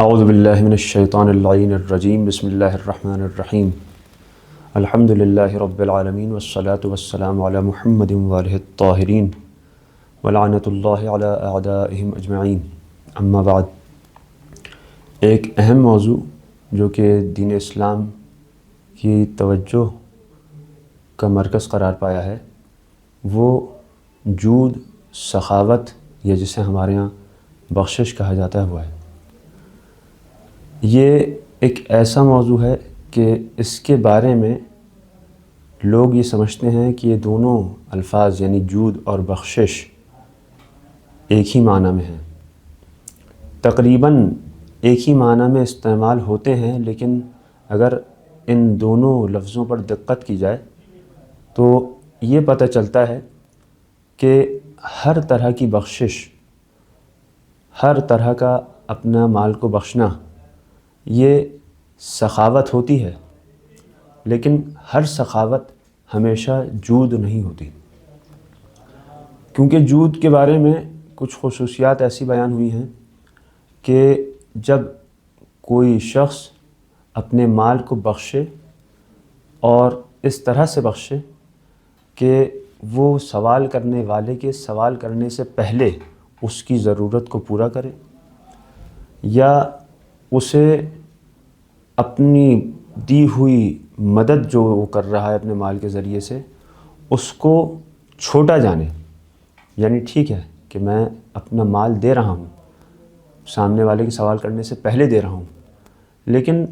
اعوذ باللہ من الشیطان اللعین الرجیم بسم اللہ الرحمن الرحیم الحمد للہ رب العالمین والصلاة والسلام علی محمد وآلہ الطاہرین ولعنۃ اللہ علی اعدائہم اجمعین اما بعد۔ ایک اہم موضوع جو کہ دین اسلام کی توجہ کا مرکز قرار پایا ہے وہ جود، سخاوت یا جسے ہمارے ہاں بخشش کہا جاتا ہے وہ ہے۔ یہ ایک ایسا موضوع ہے کہ اس کے بارے میں لوگ یہ سمجھتے ہیں کہ یہ دونوں الفاظ یعنی جود اور بخشش ایک ہی معنی میں ہیں، تقریباً ایک ہی معنی میں استعمال ہوتے ہیں، لیکن اگر ان دونوں لفظوں پر دقت کی جائے تو یہ پتہ چلتا ہے کہ ہر طرح کی بخشش، ہر طرح کا اپنا مال کو بخشنا یہ سخاوت ہوتی ہے، لیکن ہر سخاوت ہمیشہ جود نہیں ہوتی، کیونکہ جود کے بارے میں کچھ خصوصیات ایسی بیان ہوئی ہیں کہ جب کوئی شخص اپنے مال کو بخشے اور اس طرح سے بخشے کہ وہ سوال کرنے والے کے سوال کرنے سے پہلے اس کی ضرورت کو پورا کرے، یا اسے اپنی دی ہوئی مدد جو وہ کر رہا ہے اپنے مال کے ذریعے سے اس کو چھوٹا جانے، یعنی ٹھیک ہے کہ میں اپنا مال دے رہا ہوں، سامنے والے کے سوال کرنے سے پہلے دے رہا ہوں، لیکن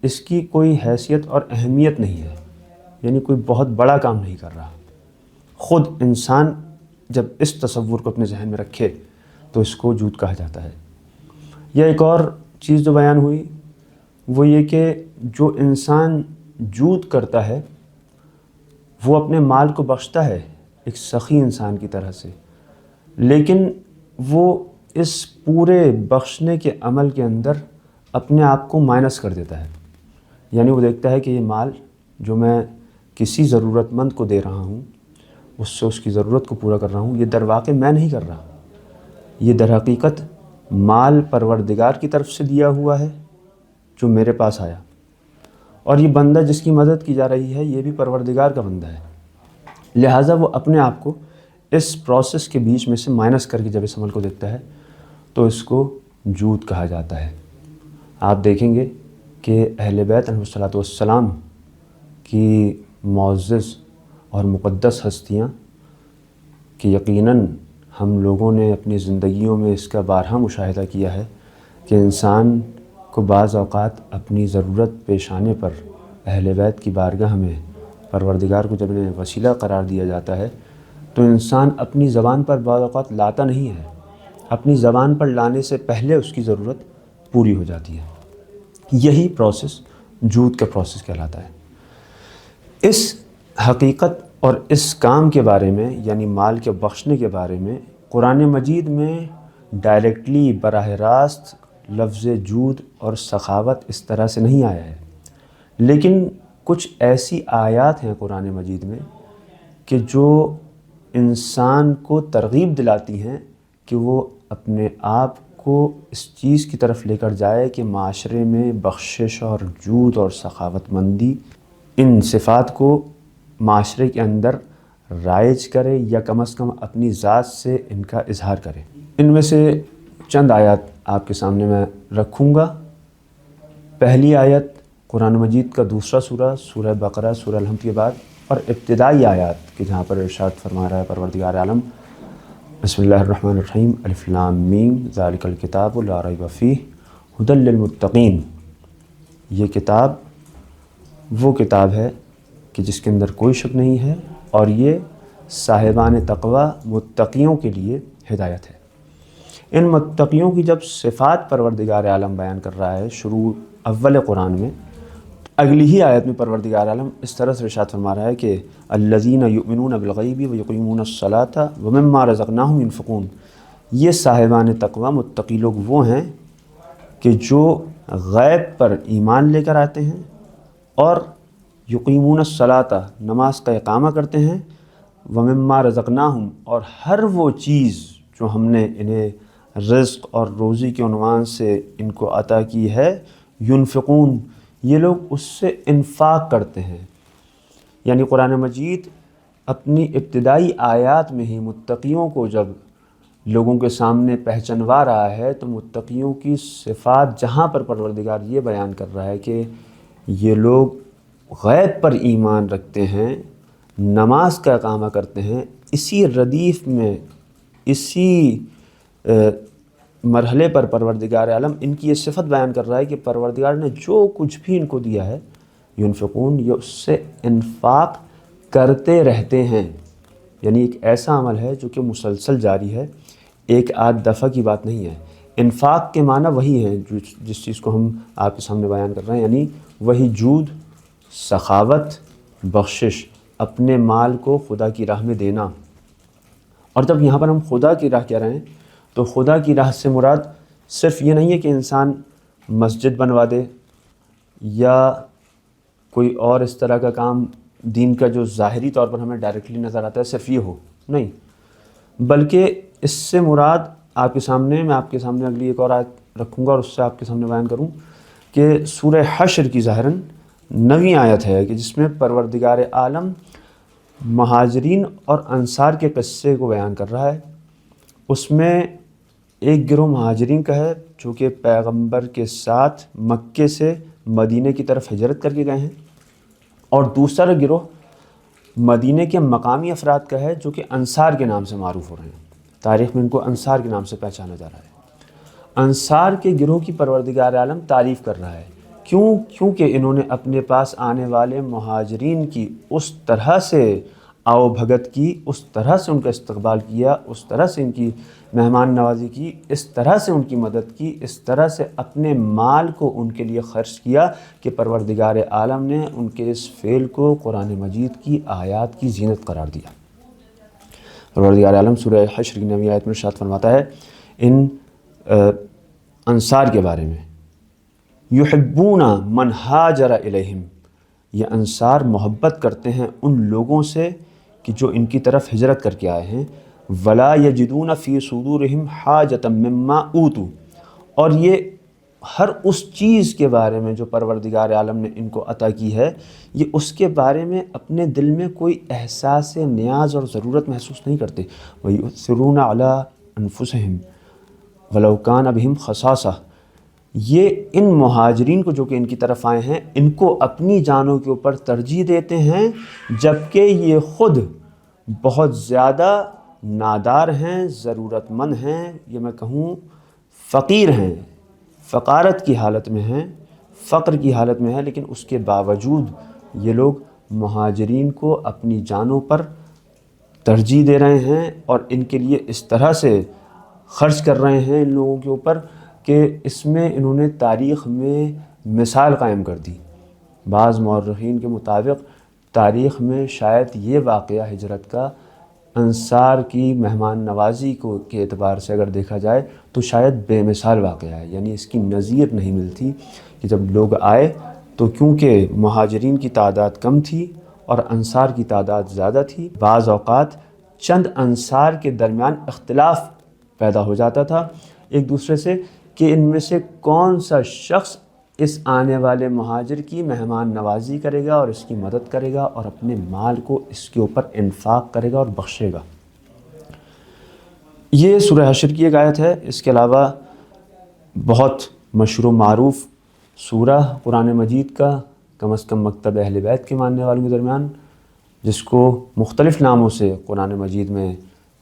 اس کی کوئی حیثیت اور اہمیت نہیں ہے، یعنی کوئی بہت بڑا کام نہیں کر رہا۔ خود انسان جب اس تصور کو اپنے ذہن میں رکھے تو اس کو جود کہا جاتا ہے۔ یا ایک اور چیز جو بیان ہوئی وہ یہ کہ جو انسان جود کرتا ہے وہ اپنے مال کو بخشتا ہے ایک سخی انسان کی طرح سے، لیکن وہ اس پورے بخشنے کے عمل کے اندر اپنے آپ کو مائنس کر دیتا ہے، یعنی وہ دیکھتا ہے کہ یہ مال جو میں کسی ضرورت مند کو دے رہا ہوں، اس سے اس کی ضرورت کو پورا کر رہا ہوں، یہ در واقع میں نہیں کر رہا، یہ در حقیقت مال پروردگار کی طرف سے دیا ہوا ہے جو میرے پاس آیا، اور یہ بندہ جس کی مدد کی جا رہی ہے یہ بھی پروردگار کا بندہ ہے، لہٰذا وہ اپنے آپ کو اس پروسیس کے بیچ میں سے مائنس کر کے جب اس عمل کو دیکھتا ہے تو اس کو جود کہا جاتا ہے۔ آپ دیکھیں گے کہ اہل بیت علیہ الصلوۃ والسلام کی معزز اور مقدس ہستیاں کہ یقیناً ہم لوگوں نے اپنی زندگیوں میں اس کا بارہا مشاہدہ کیا ہے کہ انسان کو بعض اوقات اپنی ضرورت پیش آنے پر اہل بیت کی بارگاہ میں پروردگار کو جب انہیں وسیلہ قرار دیا جاتا ہے تو انسان اپنی زبان پر بعض اوقات لاتا نہیں ہے، اپنی زبان پر لانے سے پہلے اس کی ضرورت پوری ہو جاتی ہے۔ یہی پروسیس جود کا پروسیس کہلاتا ہے۔ اس حقیقت اور اس کام کے بارے میں یعنی مال کے بخشنے کے بارے میں قرآن مجید میں ڈائریکٹلی براہ راست لفظ جود اور سخاوت اس طرح سے نہیں آیا ہے، لیکن کچھ ایسی آیات ہیں قرآن مجید میں کہ جو انسان کو ترغیب دلاتی ہیں کہ وہ اپنے آپ کو اس چیز کی طرف لے کر جائے کہ معاشرے میں بخشش اور جود اور سخاوت مندی ان صفات کو معاشرے کے اندر رائج کرے یا کم از کم اپنی ذات سے ان کا اظہار کرے۔ ان میں سے چند آیات آپ کے سامنے میں رکھوں گا۔ پہلی آیت قرآن مجید کا دوسرا سورہ، سورہ بقرہ، سورہ الحمد کے بعد، اور ابتدائی آیات کہ جہاں پر ارشاد فرما رہا ہے پروردگار عالم بسم اللہ الرحمن الرحیم الف لام میم ذالک الکتاب لا ریب فیہ ھدی للمتقین۔ یہ کتاب وہ کتاب ہے کہ جس کے اندر کوئی شک نہیں ہے اور یہ صاحبان تقوی متقیوں کے لیے ہدایت ہے۔ ان متقیوں کی جب صفات پروردگار عالم بیان کر رہا ہے شروع اول قرآن میں، اگلی ہی آیت میں پروردگار عالم اس طرح سے ارشاد فرما رہا ہے کہ الذین یؤمنون بالغیب ویقیمون الصلاۃ ومما رزقناہم ینفقون۔ یہ صاحبان تقوی متقی لوگ وہ ہیں کہ جو غیب پر ایمان لے کر آتے ہیں اور یقیمون الصلاۃ نماز کا اقامہ کرتے ہیں، ومما رزقناہم اور ہر وہ چیز جو ہم نے انہیں رزق اور روزی کے عنوان سے ان کو عطا کی ہے، ینفقون، یہ لوگ اس سے انفاق کرتے ہیں۔ یعنی قرآن مجید اپنی ابتدائی آیات میں ہی متقیوں کو جب لوگوں کے سامنے پہچنوا رہا ہے تو متقیوں کی صفات جہاں پر پروردگار یہ بیان کر رہا ہے کہ یہ لوگ غیب پر ایمان رکھتے ہیں، نماز کا اقامہ کرتے ہیں، اسی ردیف میں اسی مرحلے پر پروردگار عالم ان کی یہ صفت بیان کر رہا ہے کہ پروردگار نے جو کچھ بھی ان کو دیا ہے، ینفقون، یہ اس سے انفاق کرتے رہتے ہیں۔ یعنی ایک ایسا عمل ہے جو کہ مسلسل جاری ہے، ایک آدھ دفعہ کی بات نہیں ہے۔ انفاق کے معنی وہی ہیں جس چیز کو ہم آپ کے سامنے بیان کر رہے ہیں، یعنی وہی جود، سخاوت، بخشش، اپنے مال کو خدا کی راہ میں دینا۔ اور جب یہاں پر ہم خدا کی راہ کہہ رہے ہیں تو خدا کی راہ سے مراد صرف یہ نہیں ہے کہ انسان مسجد بنوا دے یا کوئی اور اس طرح کا کام دین کا جو ظاہری طور پر ہمیں ڈائریکٹلی نظر آتا ہے صرف یہ ہو، نہیں، بلکہ اس سے مراد میں آپ کے سامنے اگلی ایک اور آیت رکھوں گا اور اس سے آپ کے سامنے بیان کروں کہ سورہ حشر کی ظاہراً 9ویں آیت ہے کہ جس میں پروردگار عالم مہاجرین اور انصار کے قصے کو بیان کر رہا ہے۔ اس میں ایک گروہ مہاجرین کا ہے جو کہ پیغمبر کے ساتھ مکے سے مدینے کی طرف ہجرت کر کے گئے ہیں، اور دوسرا گروہ مدینے کے مقامی افراد کا ہے جو کہ انصار کے نام سے معروف ہو رہے ہیں۔ تاریخ میں ان کو انصار کے نام سے پہچانا جا رہا ہے۔ انصار کے گروہ کی پروردگار عالم تعریف کر رہا ہے، کیونکہ انہوں نے اپنے پاس آنے والے مہاجرین کی اس طرح سے آؤ بھگت کی، اس طرح سے ان کا استقبال کیا، اس طرح سے ان کی مہمان نوازی کی، اس طرح سے ان کی مدد کی، اس طرح سے اپنے مال کو ان کے لیے خرچ کیا کہ پروردگار عالم نے ان کے اس فعل کو قرآن مجید کی آیات کی زینت قرار دیا۔ پروردگار عالم سورہ حشر کی 9ویں آیت میں ارشاد فرماتا ہے ان انصار کے بارے میں، یحبون من ہاجر الیہم، یہ انصار محبت کرتے ہیں ان لوگوں سے کہ جو ان کی طرف ہجرت کر کے آئے ہیں، ولا یجدون فی صدورہم حاجۃ مما اوتوا، اور یہ ہر اس چیز کے بارے میں جو پروردگار عالم نے ان کو عطا کی ہے، یہ اس کے بارے میں اپنے دل میں کوئی احساس نیاز اور ضرورت محسوس نہیں کرتے۔ وَيُؤْثِرُونَ عَلَىٰ أَنفُسِهِمْ وَلَوْ كَانَ بِهِمْ خَصَاصَةٌ، یہ ان مہاجرین کو جو کہ ان کی طرف آئے ہیں، ان کو اپنی جانوں کے اوپر ترجیح دیتے ہیں جبکہ یہ خود بہت زیادہ نادار ہیں، ضرورت مند ہیں، یہ میں کہوں فقیر ہیں، فقارت کی حالت میں ہیں، فقر کی حالت میں ہیں، لیکن اس کے باوجود یہ لوگ مہاجرین کو اپنی جانوں پر ترجیح دے رہے ہیں اور ان کے لیے اس طرح سے خرچ کر رہے ہیں ان لوگوں کے اوپر کہ اس میں انہوں نے تاریخ میں مثال قائم کر دی۔ بعض مورخین کے مطابق تاریخ میں شاید یہ واقعہ ہجرت کا انصار کی مہمان نوازی کے اعتبار سے اگر دیکھا جائے تو شاید بے مثال واقعہ ہے، یعنی اس کی نظیر نہیں ملتی کہ جب لوگ آئے تو کیونکہ مہاجرین کی تعداد کم تھی اور انصار کی تعداد زیادہ تھی، بعض اوقات چند انصار کے درمیان اختلاف پیدا ہو جاتا تھا ایک دوسرے سے کہ ان میں سے کون سا شخص اس آنے والے مہاجر کی مہمان نوازی کرے گا اور اس کی مدد کرے گا اور اپنے مال کو اس کے اوپر انفاق کرے گا اور بخشے گا۔ یہ سورہ حشر کی ایک آیت ہے۔ اس کے علاوہ بہت مشہور و معروف سورہ قرآن مجید کا، کم از کم مکتب اہل بیت کے ماننے والوں کے درمیان، جس کو مختلف ناموں سے قرآن مجید میں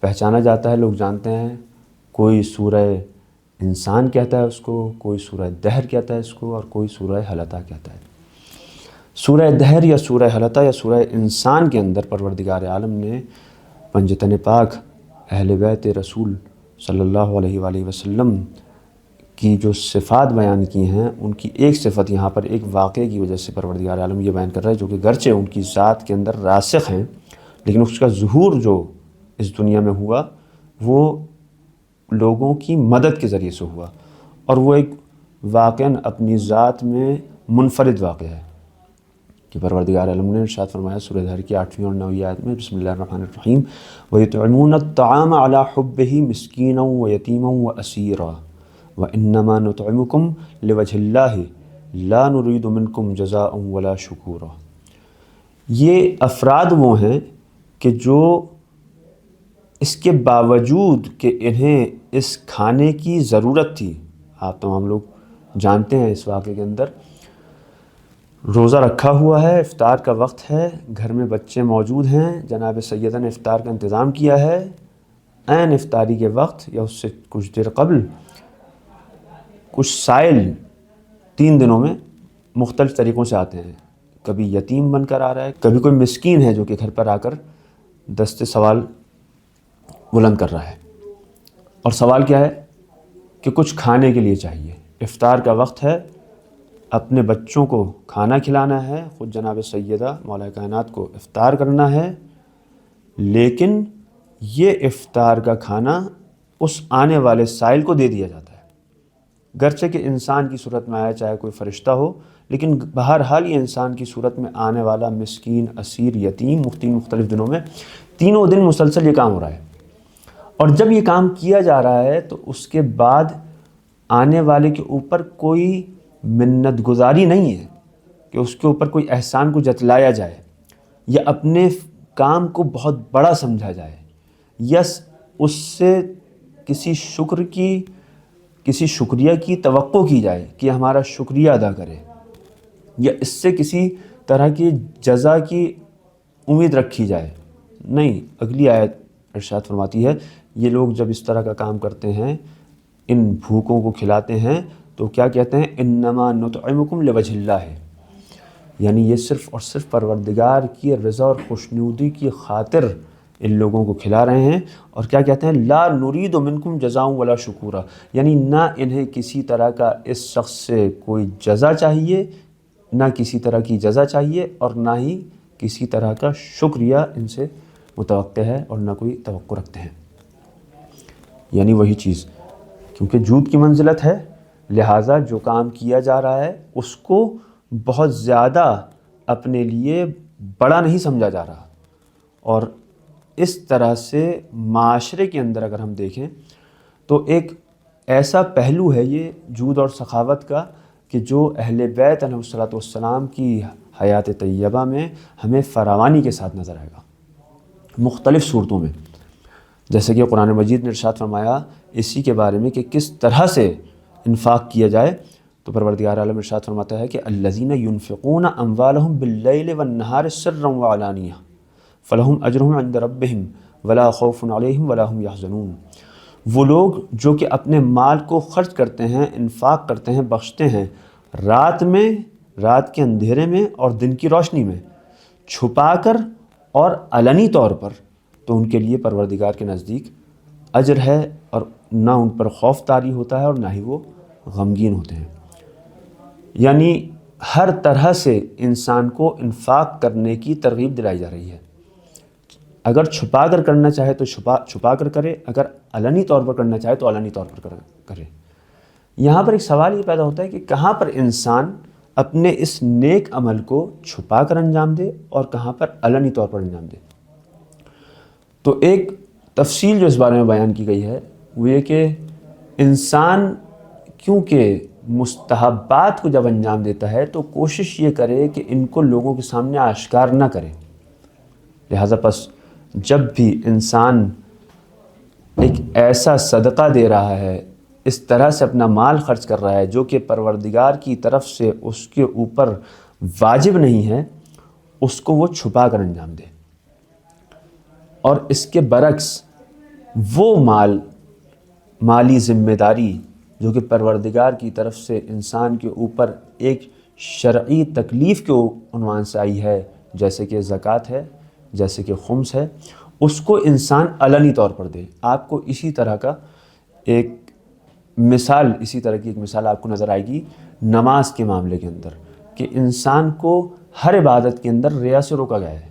پہچانا جاتا ہے، لوگ جانتے ہیں۔ کوئی سورہ انسان کہتا ہے اس کو، کوئی سورہ دہر کہتا ہے اس کو، اور کوئی سورہ حلطہ کہتا ہے۔ سورہ دہر یا سورہ حلطہ یا سورہ انسان کے اندر پروردگار عالم نے پنجتن پاک اہل بیت رسول صلی اللہ علیہ وآلہ وسلم کی جو صفات بیان کی ہیں، ان کی ایک صفت یہاں پر ایک واقعے کی وجہ سے پروردگار عالم یہ بیان کر رہا ہے، جو کہ گرچہ ان کی ذات کے اندر راسخ ہیں، لیکن اس کا ظہور جو اس دنیا میں ہوا وہ لوگوں کی مدد کے ذریعے سے ہوا، اور وہ ایک واقعاً اپنی ذات میں منفرد واقعہ ہے کہ پروردگار عالم نے ارشاد فرمایا سورہ دہر کی 8ویں اور 9ویں آیت میں، بسم اللہ الرحمن الرحیم، وَيُطْعِمُونَ الطَّعَامَ عَلَىٰ حُبِّهِ مِسْكِينًا وَيَتِيمًا وَأَسِيرًا وَإِنَّمَا نُطْعِمُكُمْ لِوَجْهِ اللَّهِ لَا نُرِيدُ مِنْكُمْ جَزَاءً وَلَا شُكُورًا۔ یہ افراد وہ ہیں کہ جو اس کے باوجود کہ انہیں اس کھانے کی ضرورت تھی، آپ تمام لوگ جانتے ہیں اس واقعے کے اندر، روزہ رکھا ہوا ہے، افطار کا وقت ہے، گھر میں بچے موجود ہیں، جناب سیدہ نے افطار کا انتظام کیا ہے، عین افطاری کے وقت یا اس سے کچھ دیر قبل کچھ سائل 3 دنوں میں مختلف طریقوں سے آتے ہیں، کبھی یتیم بن کر آ رہا ہے، کبھی کوئی مسکین ہے جو کہ گھر پر آ کر دست سوال بلند کر رہا ہے، اور سوال کیا ہے کہ کچھ کھانے کے لیے چاہیے، افطار کا وقت ہے، اپنے بچوں کو کھانا کھلانا ہے، خود جناب سیدہ مولا کائنات کو افطار کرنا ہے، لیکن یہ افطار کا کھانا اس آنے والے سائل کو دے دیا جاتا ہے، گرچہ کہ انسان کی صورت میں آیا، چاہے کوئی فرشتہ ہو، لیکن بہرحال یہ انسان کی صورت میں آنے والا مسکین، اسیر، یتیم، مختلف دنوں میں تینوں دن مسلسل یہ کام ہو رہا ہے، اور جب یہ کام کیا جا رہا ہے تو اس کے بعد آنے والے کے اوپر کوئی منت گزاری نہیں ہے کہ اس کے اوپر کوئی احسان کو جتلایا جائے یا اپنے کام کو بہت بڑا سمجھا جائے یا اس سے کسی شکریہ کی توقع کی جائے کہ ہمارا شکریہ ادا کرے، یا اس سے کسی طرح کی جزا کی امید رکھی جائے۔ نہیں، اگلی آیت ارشاد فرماتی ہے یہ لوگ جب اس طرح کا کام کرتے ہیں، ان بھوکوں کو کھلاتے ہیں، تو کیا کہتے ہیں؟ انما نطعمکم لوجہ اللہ، یعنی یہ صرف اور صرف پروردگار کی رضا اور خوشنودی کی خاطر ان لوگوں کو کھلا رہے ہیں، اور کیا کہتے ہیں؟ لا نرید منکم جزاء ولا شکورا، یعنی نہ انہیں کسی طرح کا اس شخص سے کوئی جزا چاہیے، نہ کسی طرح کی جزا چاہیے، اور نہ ہی کسی طرح کا شکریہ ان سے متوقع ہے اور نہ کوئی توقع رکھتے ہیں۔ یعنی وہی چیز، کیونکہ جود کی منزلت ہے، لہٰذا جو کام کیا جا رہا ہے اس کو بہت زیادہ اپنے لیے بڑا نہیں سمجھا جا رہا، اور اس طرح سے معاشرے کے اندر اگر ہم دیکھیں تو ایک ایسا پہلو ہے یہ جود اور سخاوت کا کہ جو اہل بیت علیہ الصلوۃ والسلام کی حیات طیبہ میں ہمیں فراوانی کے ساتھ نظر آئے گا، مختلف صورتوں میں، جیسے کہ قرآن مجید نے ارشاد فرمایا اسی کے بارے میں کہ کس طرح سے انفاق کیا جائے، تو پروردگار عالم ارشاد فرماتا ہے کہ الذین ینفقون اموالہم باللیل والنہار سرا وعلانیہ فلہم اجرہم عند ربہم ولا خوف علیہم ولا ہم یحزنون، وہ لوگ جو کہ اپنے مال کو خرچ کرتے ہیں، انفاق کرتے ہیں، بخشتے ہیں، رات میں، رات کے اندھیرے میں اور دن کی روشنی میں، چھپا کر اور علنی طور پر، تو ان کے لیے پروردگار کے نزدیک اجر ہے، اور نہ ان پر خوف طاری ہوتا ہے اور نہ ہی وہ غمگین ہوتے ہیں۔ یعنی ہر طرح سے انسان کو انفاق کرنے کی ترغیب دلائی جا رہی ہے، اگر چھپا کر کرنا چاہے تو چھپا کر کرے، اگر علنی طور پر کرنا چاہے تو علنی طور پر کرے۔ یہاں پر ایک سوال یہ پیدا ہوتا ہے کہ کہاں پر انسان اپنے اس نیک عمل کو چھپا کر انجام دے اور کہاں پر علنی طور پر انجام دے۔ تو ایک تفصیل جو اس بارے میں بیان کی گئی ہے وہ یہ کہ انسان کیونکہ مستحبات کو جب انجام دیتا ہے تو کوشش یہ کرے کہ ان کو لوگوں کے سامنے آشکار نہ کرے، لہٰذا پس جب بھی انسان ایک ایسا صدقہ دے رہا ہے، اس طرح سے اپنا مال خرچ کر رہا ہے جو کہ پروردگار کی طرف سے اس کے اوپر واجب نہیں ہے، اس کو وہ چھپا کر انجام دے، اور اس کے برعکس وہ مالی ذمہ داری جو کہ پروردگار کی طرف سے انسان کے اوپر ایک شرعی تکلیف کے عنوان سے آئی ہے، جیسے کہ زکوٰۃ ہے، جیسے کہ خمس ہے، اس کو انسان علنی طور پر دے۔ آپ کو اسی طرح کی ایک مثال آپ کو نظر آئے گی نماز کے معاملے کے اندر، کہ انسان کو ہر عبادت کے اندر ریا سے روکا گیا ہے۔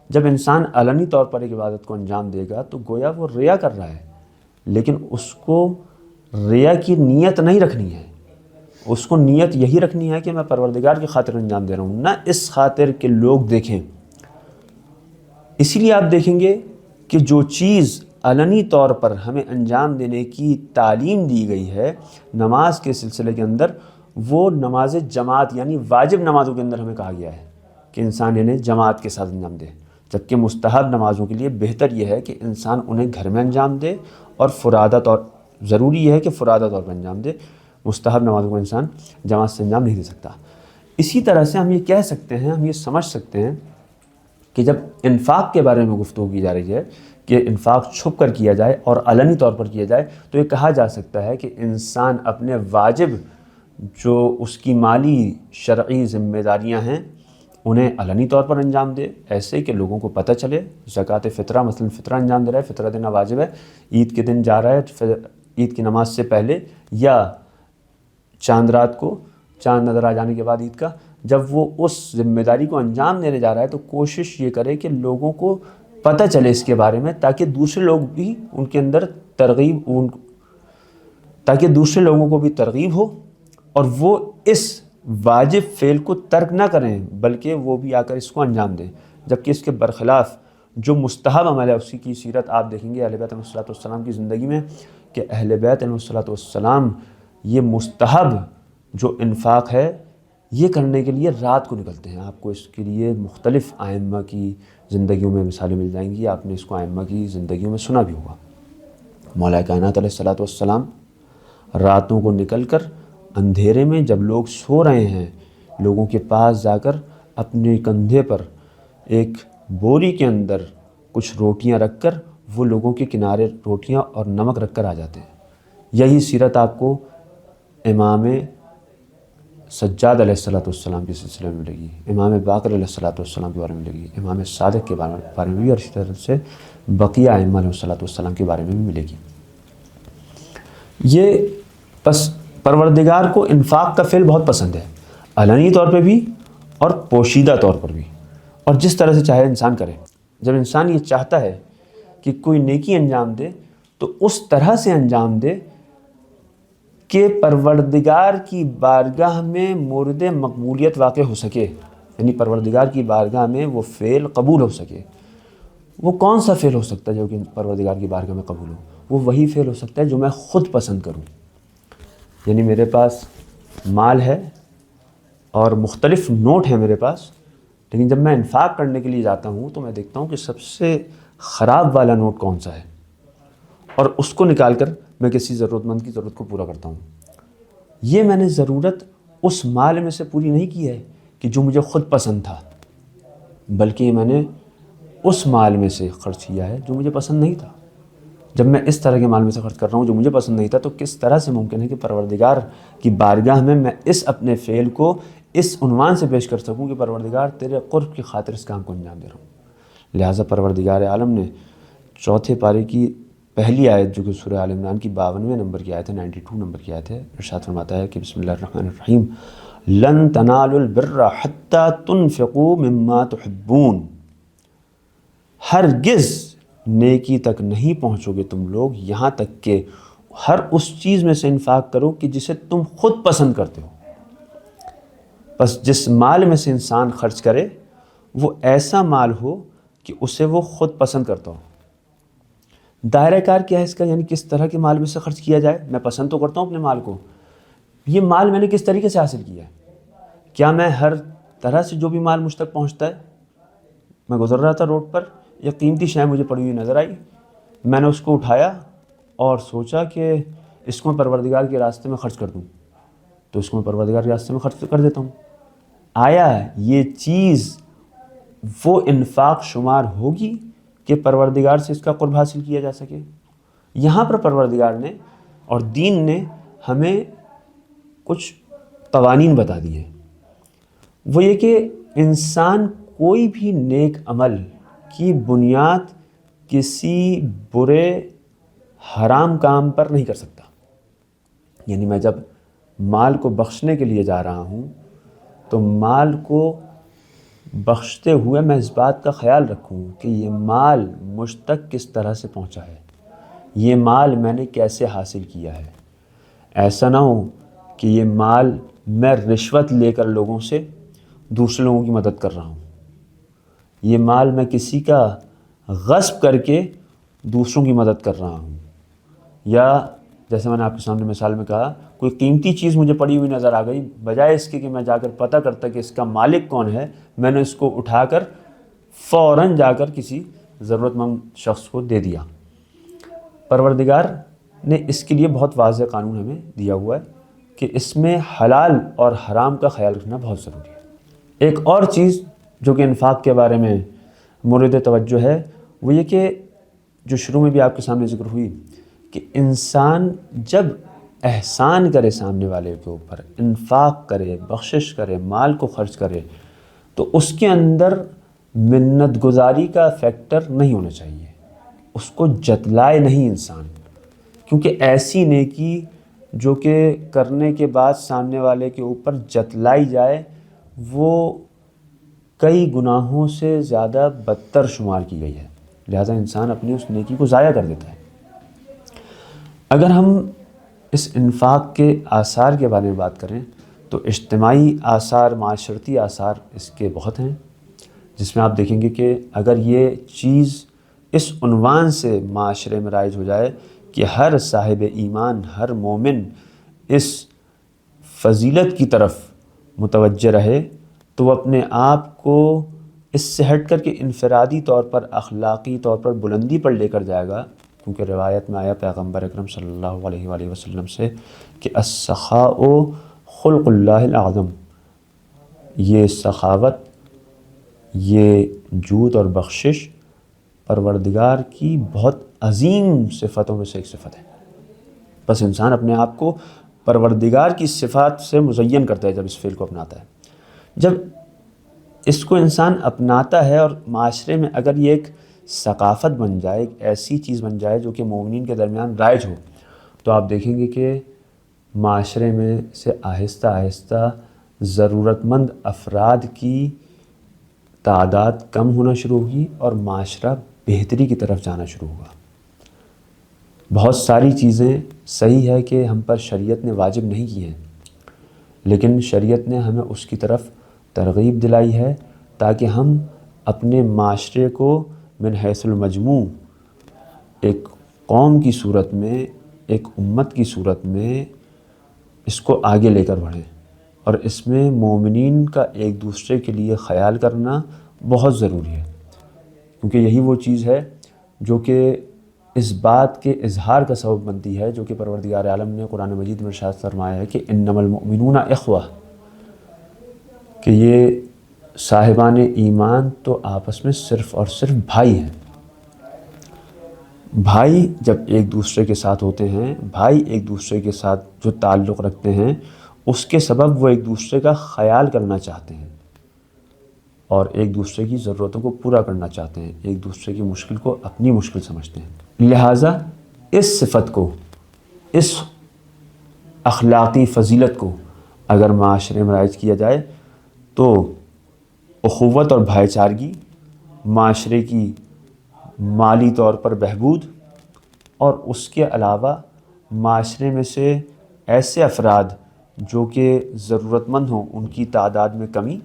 جب انسان علنی طور پر ایک عبادت کو انجام دے گا تو گویا وہ ریا کر رہا ہے، لیکن اس کو ریا کی نیت نہیں رکھنی ہے، اس کو نیت یہی رکھنی ہے کہ میں پروردگار کی خاطر انجام دے رہا ہوں، نہ اس خاطر کہ لوگ دیکھیں۔ اسی لیے آپ دیکھیں گے کہ جو چیز علنی طور پر ہمیں انجام دینے کی تعلیم دی گئی ہے نماز کے سلسلے کے اندر، وہ نماز جماعت یعنی واجب نمازوں کے اندر ہمیں کہا گیا ہے کہ انسان انہیں جماعت کے ساتھ انجام دے، جبکہ مستحب نمازوں کے لیے بہتر یہ ہے کہ انسان انہیں گھر میں انجام دے، اور فرادہ طور ضروری یہ ہے کہ فرادہ طور پر انجام دے۔ مستحب نمازوں کو انسان جماعت سے انجام نہیں دے سکتا۔ اسی طرح سے ہم یہ کہہ سکتے ہیں، ہم یہ سمجھ سکتے ہیں کہ جب انفاق کے بارے میں گفتگو کی جا رہی ہے کہ انفاق چھپ کر کیا جائے اور علنی طور پر کیا جائے، تو یہ کہا جا سکتا ہے کہ انسان اپنے واجب جو اس کی مالی شرعی ذمہ داریاں ہیں انہیں علنی طور پر انجام دے، ایسے کہ لوگوں کو پتہ چلے۔ زکوٰۃ فطرہ مثلاً فطرہ انجام دے رہا ہے، فطرہ دینا واجب ہے، عید کے دن جا رہا ہے عید کی نماز سے پہلے یا چاند رات کو، چاند نظر آ جانے کے بعد عید کا، جب وہ اس ذمہ داری کو انجام دینے جا رہا ہے تو کوشش یہ کرے کہ لوگوں کو پتہ چلے اس کے بارے میں، تاکہ دوسرے لوگ بھی ان کے اندر تاکہ دوسرے لوگوں کو بھی ترغیب ہو اور وہ اس واجب فعل کو ترک نہ کریں بلکہ وہ بھی آ کر اس کو انجام دیں۔ جبکہ اس کے برخلاف جو مستحب عمل ہے اسی کی سیرت آپ دیکھیں گے اہل بیت علیہ السلام کی زندگی میں کہ اہل بیت علیہ السلام یہ مستحب جو انفاق ہے یہ کرنے کے لیے رات کو نکلتے ہیں۔ آپ کو اس کے لیے مختلف ائمہ کی زندگیوں میں مثالیں مل جائیں گی، آپ نے اس کو ائمہ کی زندگیوں میں سنا بھی ہوگا۔ مولا کائنات علیہ السلام راتوں کو نکل کر اندھیرے میں جب لوگ سو رہے ہیں، لوگوں کے پاس جا کر اپنے کندھے پر ایک بوری کے اندر کچھ روٹیاں رکھ کر وہ لوگوں کے کنارے روٹیاں اور نمک رکھ کر آ جاتے ہیں۔ یہی سیرت آپ کو امام سجاد علیہ السلام کے سلسلے میں ملے گی، امام باقر علیہ السلام کے بارے میں ملے گی، امام صادق کے بارے میں بھی، اور اسی طرح سے بقیہ ائمہ علیہ السلام کے بارے میں بھی ملے گی۔ یہ پس پروردگار کو انفاق کا فعل بہت پسند ہے، علنی طور پہ بھی اور پوشیدہ طور پر بھی، اور جس طرح سے چاہے انسان کرے۔ جب انسان یہ چاہتا ہے کہ کوئی نیکی انجام دے تو اس طرح سے انجام دے کہ پروردگار کی بارگاہ میں مورد مقبولیت واقع ہو سکے، یعنی پروردگار کی بارگاہ میں وہ فعل قبول ہو سکے۔ وہ کون سا فعل ہو سکتا ہے جو کہ پروردگار کی بارگاہ میں قبول ہو؟ وہ وہی فعل ہو سکتا ہے جو میں خود پسند کروں۔ یعنی میرے پاس مال ہے اور مختلف نوٹ ہیں میرے پاس، لیکن جب میں انفاق کرنے کے لیے جاتا ہوں تو میں دیکھتا ہوں کہ سب سے خراب والا نوٹ کون سا ہے، اور اس کو نکال کر میں کسی ضرورت مند کی ضرورت کو پورا کرتا ہوں۔ یہ میں نے ضرورت اس مال میں سے پوری نہیں کی ہے کہ جو مجھے خود پسند تھا، بلکہ میں نے اس مال میں سے خرچ کیا ہے جو مجھے پسند نہیں تھا۔ جب میں اس طرح کے مال میں سے خرچ کر رہا ہوں جو مجھے پسند نہیں تھا، تو کس طرح سے ممکن ہے کہ پروردگار کی بارگاہ میں اس اپنے فعل کو اس عنوان سے پیش کر سکوں کہ پروردگار تیرے قرب کی خاطر اس کام کو انجام دے رہا ہوں۔ لہٰذا پروردگار عالم نے چوتھے پارے کی پہلی آیت جو کہ سورہ آل عمران کی 52ویں نمبر کی آیت ہے، 92 نمبر کی آیت ہے، ارشاد فرماتا ہے کہ بسم اللہ الرحمن الرحیم لن تنالوا البر حتی تنفقوا مما تحبون، ہرگز نیکی تک نہیں پہنچو گے تم لوگ یہاں تک کہ ہر اس چیز میں سے انفاق کرو کہ جسے تم خود پسند کرتے ہو۔ بس جس مال میں سے انسان خرچ کرے وہ ایسا مال ہو کہ اسے وہ خود پسند کرتا ہو۔ دائرہ کار کیا ہے اس کا؟ یعنی کس طرح کے مال میں سے خرچ کیا جائے۔ میں پسند تو کرتا ہوں اپنے مال کو، یہ مال میں نے کس طریقے سے حاصل کیا ہے؟ کیا میں ہر طرح سے جو بھی مال مجھ تک پہنچتا ہے، میں گزر رہا تھا روڈ پر، ایک قیمتی شے مجھے پڑی ہوئی نظر آئی، میں نے اس کو اٹھایا اور سوچا کہ اس کو میں پروردگار کے راستے میں خرچ کر دوں، تو اس کو میں پروردگار کے راستے میں خرچ کر دیتا ہوں۔ آیا یہ چیز وہ انفاق شمار ہوگی کہ پروردگار سے اس کا قرب حاصل کیا جا سکے؟ یہاں پر پروردگار نے اور دین نے ہمیں کچھ قوانین بتا دیے ہیں۔ وہ یہ کہ انسان کوئی بھی نیک عمل کی بنیاد کسی برے حرام کام پر نہیں کر سکتا۔ یعنی میں جب مال کو بخشنے کے لیے جا رہا ہوں تو مال کو بخشتے ہوئے میں اس بات کا خیال رکھوں کہ یہ مال مجھ تک کس طرح سے پہنچا ہے، یہ مال میں نے کیسے حاصل کیا ہے۔ ایسا نہ ہو کہ یہ مال میں رشوت لے کر لوگوں سے دوسرے لوگوں کی مدد کر رہا ہوں، یہ مال میں کسی کا غصب کر کے دوسروں کی مدد کر رہا ہوں، یا جیسے میں نے آپ کے سامنے مثال میں کہا کوئی قیمتی چیز مجھے پڑی ہوئی نظر آ گئی، بجائے اس کے کہ میں جا کر پتہ کرتا کہ اس کا مالک کون ہے، میں نے اس کو اٹھا کر فوراً جا کر کسی ضرورت مند شخص کو دے دیا۔ پروردگار نے اس کے لیے بہت واضح قانون ہمیں دیا ہوا ہے کہ اس میں حلال اور حرام کا خیال رکھنا بہت ضروری ہے۔ ایک اور چیز جو کہ انفاق کے بارے میں مورد توجہ ہے وہ یہ کہ جو شروع میں بھی آپ کے سامنے ذکر ہوئی کہ انسان جب احسان کرے سامنے والے کے اوپر، انفاق کرے، بخشش کرے، مال کو خرچ کرے، تو اس کے اندر منت گزاری کا فیکٹر نہیں ہونا چاہیے، اس کو جتلائے نہیں انسان، کیونکہ ایسی نیکی جو کہ کرنے کے بعد سامنے والے کے اوپر جتلائی جائے وہ کئی گناہوں سے زیادہ بدتر شمار کی گئی ہے، لہذا انسان اپنی اس نیکی کو ضائع کر دیتا ہے۔ اگر ہم اس انفاق کے آثار کے بارے میں بات کریں تو اجتماعی آثار، معاشرتی آثار اس کے بہت ہیں، جس میں آپ دیکھیں گے کہ اگر یہ چیز اس عنوان سے معاشرے میں رائج ہو جائے کہ ہر صاحب ایمان، ہر مومن اس فضیلت کی طرف متوجہ رہے تو وہ اپنے آپ کو اس سے ہٹ کر کے انفرادی طور پر، اخلاقی طور پر بلندی پر لے کر جائے گا، کیونکہ روایت میں آیا پیغمبر اکرم صلی اللہ علیہ وآلہ وسلم سے کہ السخاء خلق اللہ الاعظم، یہ سخاوت، یہ جود اور بخشش پروردگار کی بہت عظیم صفتوں میں سے ایک صفت ہے۔ بس انسان اپنے آپ کو پروردگار کی صفات سے مزین کرتا ہے جب اس فعل کو اپناتا ہے۔ جب اس کو انسان اپناتا ہے اور معاشرے میں اگر یہ ایک ثقافت بن جائے، ایک ایسی چیز بن جائے جو کہ مومنین کے درمیان رائج ہو، تو آپ دیکھیں گے کہ معاشرے میں سے آہستہ آہستہ ضرورت مند افراد کی تعداد کم ہونا شروع ہوگی اور معاشرہ بہتری کی طرف جانا شروع ہوگا۔ بہت ساری چیزیں صحیح ہے کہ ہم پر شریعت نے واجب نہیں کی ہیں، لیکن شریعت نے ہمیں اس کی طرف ترغیب دلائی ہے تاکہ ہم اپنے معاشرے کو من حیث المجموع ایک قوم کی صورت میں، ایک امت کی صورت میں اس کو آگے لے کر بڑھیں، اور اس میں مومنین کا ایک دوسرے کے لیے خیال کرنا بہت ضروری ہے، کیونکہ یہی وہ چیز ہے جو کہ اس بات کے اظہار کا سبب بنتی ہے جو کہ پروردگار عالم نے قرآن مجید میں ارشاد فرمایا ہے کہ انما المؤمنون اخوہ، کہ یہ صاحبان ایمان تو آپس میں صرف اور صرف بھائی ہیں۔ بھائی جب ایک دوسرے کے ساتھ ہوتے ہیں، بھائی ایک دوسرے کے ساتھ جو تعلق رکھتے ہیں اس کے سبب وہ ایک دوسرے کا خیال کرنا چاہتے ہیں اور ایک دوسرے کی ضرورتوں کو پورا کرنا چاہتے ہیں، ایک دوسرے کی مشکل کو اپنی مشکل سمجھتے ہیں۔ لہٰذا اس صفت کو، اس اخلاقی فضیلت کو اگر معاشرے میں رائج کیا جائے تو اخوت اور بھائی چارگی، معاشرے کی مالی طور پر بہبود، اور اس کے علاوہ معاشرے میں سے ایسے افراد جو کہ ضرورت مند ہوں ان کی تعداد میں کمی،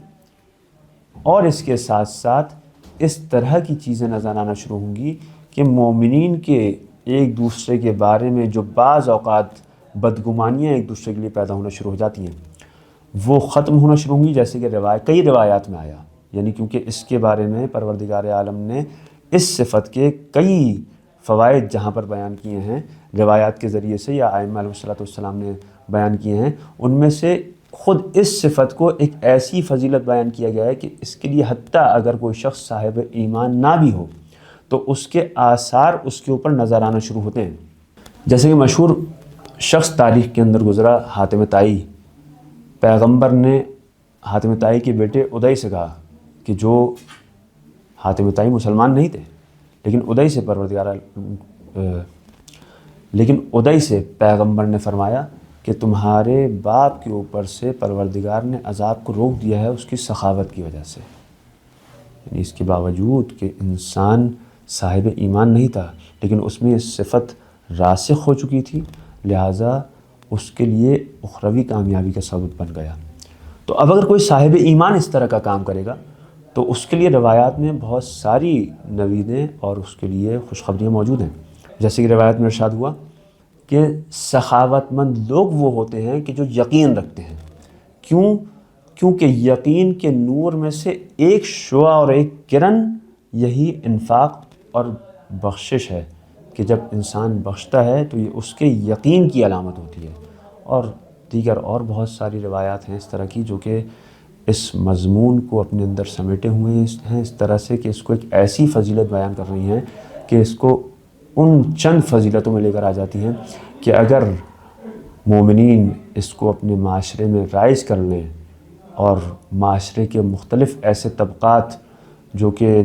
اور اس کے ساتھ ساتھ اس طرح کی چیزیں نظر آنا شروع ہوں گی کہ مومنین کے ایک دوسرے کے بارے میں جو بعض اوقات بدگمانیاں ایک دوسرے کے لیے پیدا ہونا شروع ہو جاتی ہیں وہ ختم ہونا شروع ہوں گی، جیسے کہ کئی روایات میں آیا، یعنی کیونکہ اس کے بارے میں پروردگار عالم نے اس صفت کے کئی فوائد جہاں پر بیان کیے ہیں روایات کے ذریعے سے یا ائمہ علیہ السلام نے بیان کیے ہیں، ان میں سے خود اس صفت کو ایک ایسی فضیلت بیان کیا گیا ہے کہ اس کے لیے حتیٰ اگر کوئی شخص صاحب ایمان نہ بھی ہو تو اس کے آثار اس کے اوپر نظر آنا شروع ہوتے ہیں۔ جیسے کہ مشہور شخص تاریخ کے اندر گزرا حاتم طائی، پیغمبر نے حاتم طائی کے بیٹے ادئی سے کہا کہ جو حاتم طائی مسلمان نہیں تھے لیکن ادئی سے پیغمبر نے فرمایا کہ تمہارے باپ کے اوپر سے پروردگار نے عذاب کو روک دیا ہے اس کی سخاوت کی وجہ سے، یعنی اس کے باوجود کہ انسان صاحب ایمان نہیں تھا لیکن اس میں یہ صفت راسخ ہو چکی تھی، لہٰذا اس کے لیے اخروی کامیابی کا سبب بن گیا۔ تو اب اگر کوئی صاحب ایمان اس طرح کا کام کرے گا تو اس کے لیے روایات میں بہت ساری نویدیں اور اس کے لیے خوشخبریاں موجود ہیں۔ جیسے کہ روایت میں ارشاد ہوا کہ سخاوت مند لوگ وہ ہوتے ہیں کہ جو یقین رکھتے ہیں۔ کیونکہ یقین کے نور میں سے ایک شعاع اور ایک کرن یہی انفاق اور بخشش ہے کہ جب انسان بخشتا ہے تو یہ اس کے یقین کی علامت ہوتی ہے۔ اور دیگر اور بہت ساری روایات ہیں اس طرح کی جو کہ اس مضمون کو اپنے اندر سمیٹے ہوئے ہیں اس طرح سے کہ اس کو ایک ایسی فضیلت بیان کر رہی ہیں کہ اس کو ان چند فضیلتوں میں لے کر آ جاتی ہیں کہ اگر مومنین اس کو اپنے معاشرے میں رائج کر لیں اور معاشرے کے مختلف ایسے طبقات جو کہ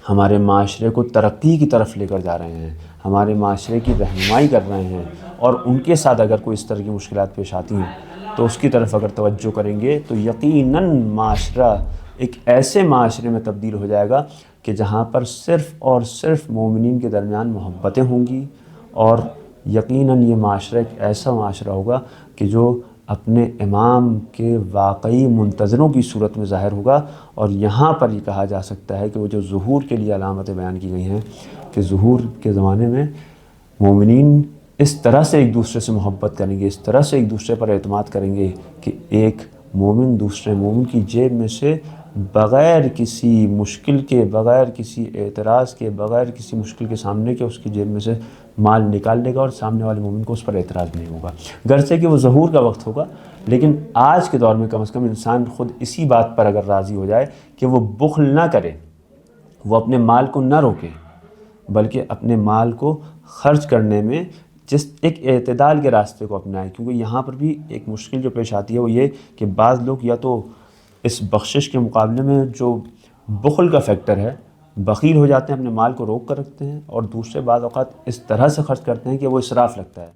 ہمارے معاشرے کو ترقی کی طرف لے کر جا رہے ہیں، ہمارے معاشرے کی رہنمائی کر رہے ہیں، اور ان کے ساتھ اگر کوئی اس طرح کی مشکلات پیش آتی ہیں تو اس کی طرف اگر توجہ کریں گے تو یقیناً معاشرہ ایک ایسے معاشرے میں تبدیل ہو جائے گا کہ جہاں پر صرف اور صرف مومنین کے درمیان محبتیں ہوں گی، اور یقیناً یہ معاشرہ ایک ایسا معاشرہ ہوگا کہ جو اپنے امام کے واقعی منتظروں کی صورت میں ظاہر ہوگا۔ اور یہاں پر یہ کہا جا سکتا ہے کہ وہ جو ظہور کے لیے علامتیں بیان کی گئی ہیں کہ ظہور کے زمانے میں مومنین اس طرح سے ایک دوسرے سے محبت کریں گے، اس طرح سے ایک دوسرے پر اعتماد کریں گے کہ ایک مومن دوسرے مومن کی جیب میں سے بغیر کسی مشکل کے، بغیر کسی اعتراض کے، بغیر کسی مشکل کے سامنے کے اس کی جیب میں سے مال نکال لے گا، اور سامنے والے مومن کو اس پر اعتراض نہیں ہوگا، گرچہ کہ وہ ظہور کا وقت ہوگا۔ لیکن آج کے دور میں کم از کم انسان خود اسی بات پر اگر راضی ہو جائے کہ وہ بخل نہ کرے، وہ اپنے مال کو نہ روکے، بلکہ اپنے مال کو خرچ کرنے میں جس ایک اعتدال کے راستے کو اپنائے، کیونکہ یہاں پر بھی ایک مشکل جو پیش آتی ہے وہ یہ کہ بعض لوگ یا تو اس بخشش کے مقابلے میں جو بخل کا فیکٹر ہے بخیل ہو جاتے ہیں، اپنے مال کو روک کر رکھتے ہیں، اور دوسرے بعض اوقات اس طرح سے خرچ کرتے ہیں کہ وہ اسراف لگتا ہے۔